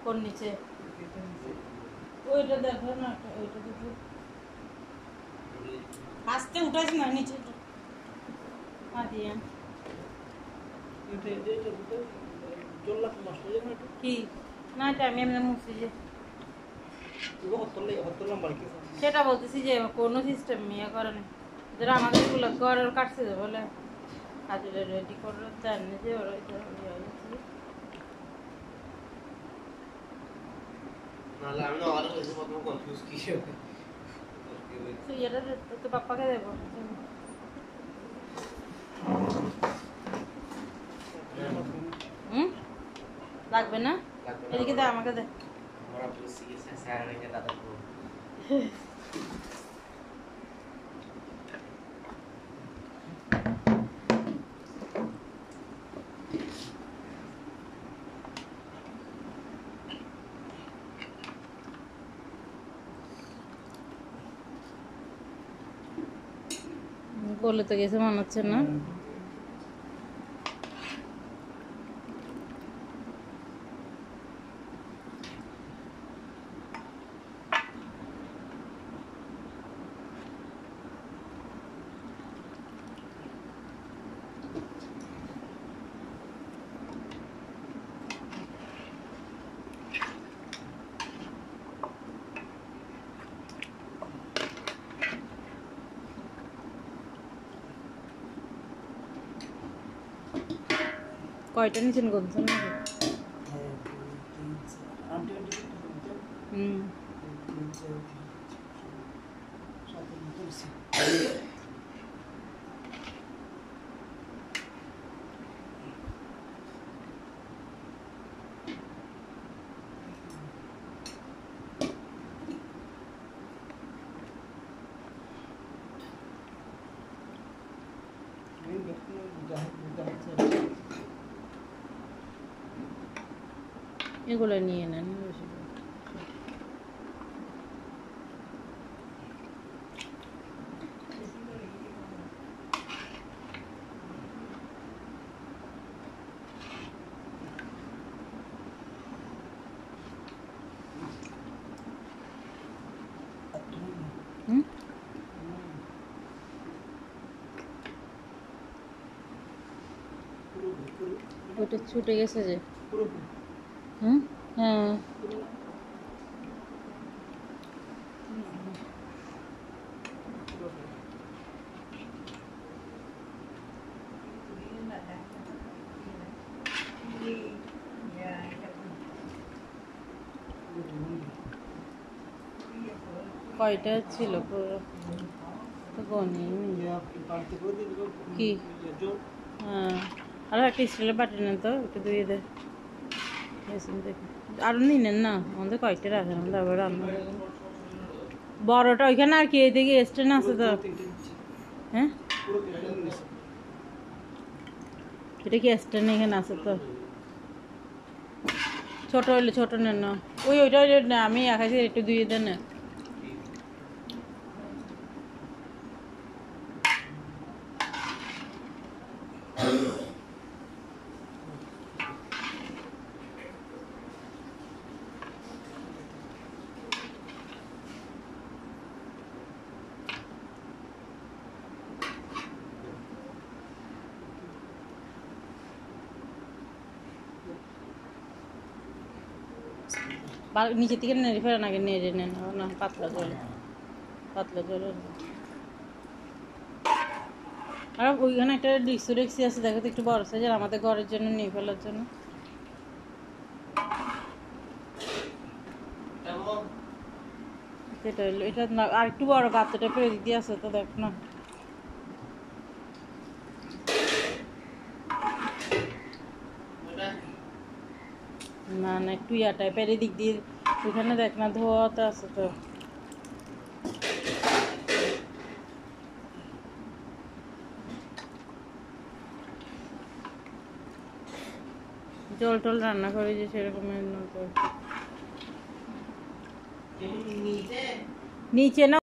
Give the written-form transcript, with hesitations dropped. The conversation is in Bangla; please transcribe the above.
কোন নিচে ওইটা দেখো না, ওইটা দেখো আস্তে উঠাইস না নিচে দিয়ে কি না, এটা আমি এমনি মুছি যে সেটা বলতেছি যে কোনো সিস্টেম ইয়ে করে না, যারা আমাদের গুলো ঘরের কাটছে বলে হাজিরা রেডি করে জানি যে ওরা তো পাপ্পাকে দেবো লাগবে না, এদিকে দে আমাকে দে। বলে তো গেছে মনে হচ্ছে না, কয়টা নিচেন গুনছেন নাকি? এগুলো নিয়ে নেন বেশি ওটা ছুটে গেছে যে হ্যাঁ কয়টা ছিল পুরো তো গনি কি? হ্যাঁ আর একটা স্টিলের বাটি নেন তো, একটু ধুয়ে দে আরো নিনেন না, আমাদের কয়েকটা রাখেন তারপর রান্না বড়টা ওইখানে আর কি এদিকে স্ট্যান্ড আছে তো। হ্যাঁ এটা কি স্ট্যান্ড এখানে আছে তো, ছোট হইলে ছোট নেন না, ওইটা আমি একাছি একটু ধুয়ে দেন না। নিচে থেকে নেড়ে ফেলেন আগে, নেড়ে নেন না পাতলা জল, পাতলা জল। আর ওইখানে একটা ডিক্সি ডেক্সি আছে দেখো তো, একটু বড় সাইজের আমাদের ঘরের জন্য নিয়ে ফেলার জন্য। সেটা হলো এটা না, আর একটু বড় বাচ্চাটা ফেলে দিতে আছে তো দেখ না। না না একটু ইয়া টাইপের দিক দিয়ে ওইখানে দেখ না, ধোয়া তো আছে তো। জল টল রান্না করে যে সেরকম নিচে না